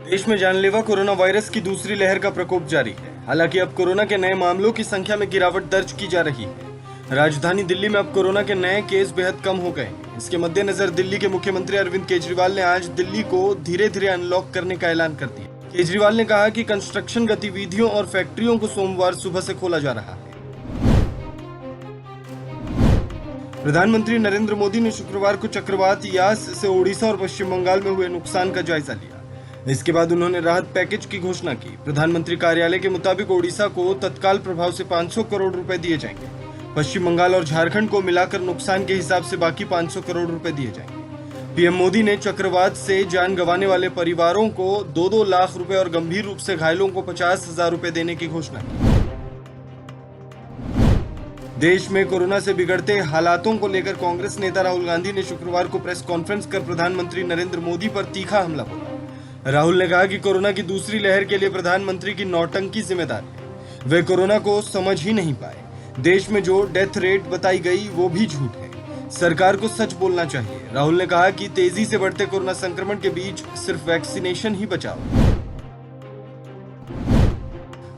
देश में जानलेवा कोरोना वायरस की दूसरी लहर का प्रकोप जारी है। हालांकि अब कोरोना के नए मामलों की संख्या में गिरावट दर्ज की जा रही है। राजधानी दिल्ली में अब कोरोना के नए केस बेहद कम हो गए हैं। इसके मद्देनजर दिल्ली के मुख्यमंत्री अरविंद केजरीवाल ने आज दिल्ली को धीरे धीरे अनलॉक करने का ऐलान कर दिया। केजरीवाल ने कहा कि कंस्ट्रक्शन गतिविधियों और फैक्ट्रियों को सोमवार सुबह से खोला जा रहा है। प्रधानमंत्री नरेंद्र मोदी ने शुक्रवार को चक्रवात यास से ओडिशा और पश्चिम बंगाल में हुए नुकसान का जायजा लिया। इसके बाद उन्होंने राहत पैकेज की घोषणा की। प्रधानमंत्री कार्यालय के मुताबिक ओडिशा को तत्काल प्रभाव से 500 करोड़ रुपए दिए जाएंगे। पश्चिम बंगाल और झारखंड को मिलाकर नुकसान के हिसाब से बाकी 500 करोड़ रुपए दिए जाएंगे। पीएम मोदी ने चक्रवात से जान गंवाने वाले परिवारों को 2-2 लाख रुपए और गंभीर रूप से घायलों को 50,000 रुपए देने की घोषणा की। देश में कोरोना से बिगड़ते हालातों को लेकर कांग्रेस नेता राहुल गांधी ने शुक्रवार को प्रेस कॉन्फ्रेंस कर प्रधानमंत्री नरेंद्र मोदी पर तीखा हमला बोला। राहुल ने कहा कि कोरोना की दूसरी लहर के लिए प्रधानमंत्री की नौटंकी जिम्मेदार है। वे कोरोना को समझ ही नहीं पाए। देश में जो डेथ रेट बताई गई वो भी झूठ है। सरकार को सच बोलना चाहिए। राहुल ने कहा कि तेजी से बढ़ते कोरोना संक्रमण के बीच सिर्फ वैक्सीनेशन ही बचाव।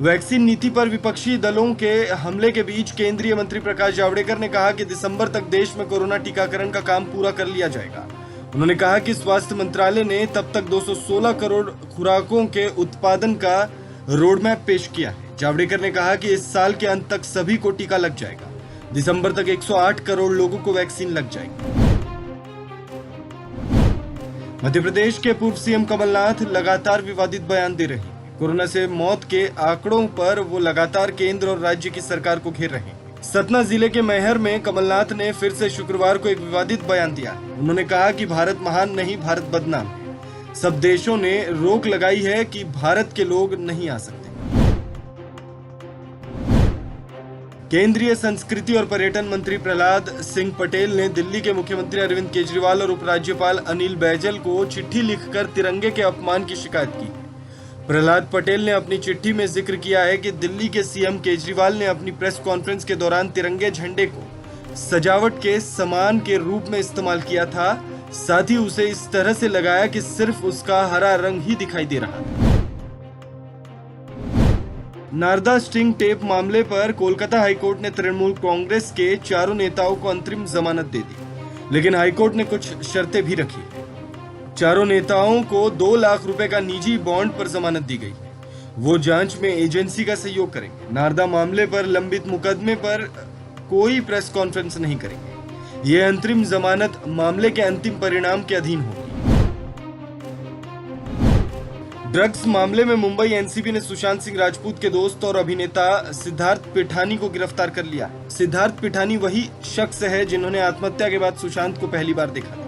वैक्सीन नीति पर विपक्षी दलों के हमले के बीच केंद्रीय मंत्री प्रकाश जावड़ेकर ने कहा कि दिसंबर तक देश में कोरोना टीकाकरण का काम पूरा कर लिया जाएगा। उन्होंने कहा कि स्वास्थ्य मंत्रालय ने तब तक 216 करोड़ खुराकों के उत्पादन का रोडमैप पेश किया है। जावड़ेकर ने कहा कि इस साल के अंत तक सभी को टीका लग जाएगा। दिसंबर तक 108 करोड़ लोगों को वैक्सीन लग जाएगी। मध्य प्रदेश के पूर्व सीएम कमलनाथ लगातार विवादित बयान दे रहे हैं। कोरोना से मौत के आंकड़ों पर वो लगातार केंद्र और राज्य की सरकार को घेर रहे हैं। सतना जिले के मैहर में कमलनाथ ने फिर से शुक्रवार को एक विवादित बयान दिया। उन्होंने कहा कि भारत महान नहीं, भारत बदनाम है। सब देशों ने रोक लगाई है कि भारत के लोग नहीं आ सकते। केंद्रीय संस्कृति और पर्यटन मंत्री प्रहलाद सिंह पटेल ने दिल्ली के मुख्यमंत्री अरविंद केजरीवाल और उपराज्यपाल अनिल बैजल को चिट्ठी लिखकर तिरंगे के अपमान की शिकायत की। प्रहलाद पटेल ने अपनी चिट्ठी में जिक्र किया है कि दिल्ली के सीएम केजरीवाल ने अपनी प्रेस कॉन्फ्रेंस के दौरान तिरंगे झंडे को सजावट के सामान के रूप में इस्तेमाल किया था। साथ ही उसे इस तरह से लगाया कि सिर्फ उसका हरा रंग ही दिखाई दे रहा था। नारदा स्टिंग टेप मामले पर कोलकाता हाईकोर्ट ने तृणमूल कांग्रेस के चारों नेताओं को अंतरिम जमानत दे दी, लेकिन हाईकोर्ट ने कुछ शर्तें भी रखी। चारों नेताओं को 2 लाख रुपए का निजी बॉन्ड पर जमानत दी गई। वो जांच में एजेंसी का सहयोग करेंगे। नारदा मामले पर लंबित मुकदमे पर कोई प्रेस कॉन्फ्रेंस नहीं करेंगे। ये अंतरिम जमानत मामले के अंतिम परिणाम के अधीन होगी। ड्रग्स मामले में मुंबई एनसीबी ने सुशांत सिंह राजपूत के दोस्त और अभिनेता सिद्धार्थ पिठानी को गिरफ्तार कर लिया। सिद्धार्थ पिठानी वही शख्स है जिन्होंने आत्महत्या के बाद सुशांत को पहली बार देखा था।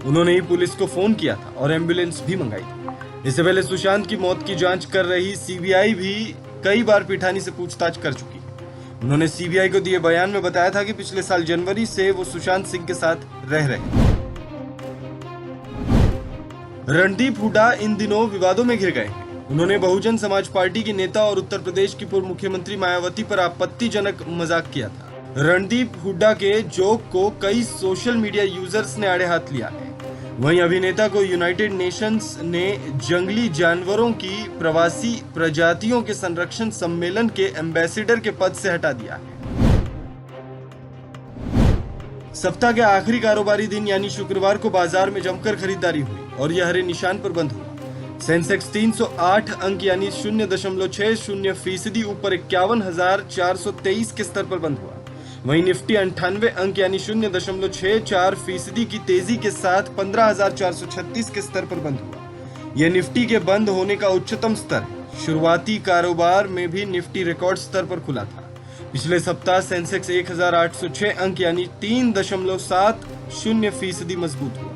उन्होंने ही पुलिस को फोन किया था और एम्बुलेंस भी मंगाई थी। इससे पहले सुशांत की मौत की जांच कर रही सीबीआई भी कई बार पिठानी से पूछताछ कर चुकी है। उन्होंने सीबीआई को दिए बयान में बताया था कि पिछले साल जनवरी से वो सुशांत सिंह के साथ रह रहे हैं। रणदीप हुड्डा इन दिनों विवादों में घिर गए हैं। उन्होंने बहुजन समाज पार्टी की नेता और उत्तर प्रदेश की पूर्व मुख्यमंत्री मायावती पर आपत्तिजनक मजाक किया था। रणदीप हुड्डा के जोक को कई सोशल मीडिया यूजर्स ने आड़े हाथ लिया है। वहीं अभिनेता को यूनाइटेड नेशंस ने जंगली जानवरों की प्रवासी प्रजातियों के संरक्षण सम्मेलन के एम्बेसडर के पद से हटा दिया है। सप्ताह के आखिरी कारोबारी दिन यानी शुक्रवार को बाजार में जमकर खरीदारी हुई और यह हरे निशान पर बंद हुआ। सेंसेक्स 308 अंक यानी 0.60% ऊपर 51,423 के स्तर पर बंद हुआ। वहीं निफ्टी 98 अंक यानी 0.64% की तेजी के साथ 15,436 के स्तर पर बंद हुआ। यह निफ्टी के बंद होने का उच्चतम स्तर है। शुरुआती कारोबार में भी निफ्टी रिकॉर्ड स्तर पर खुला था। पिछले सप्ताह सेंसेक्स 1,806 अंक यानी 3.70% मजबूत हुआ।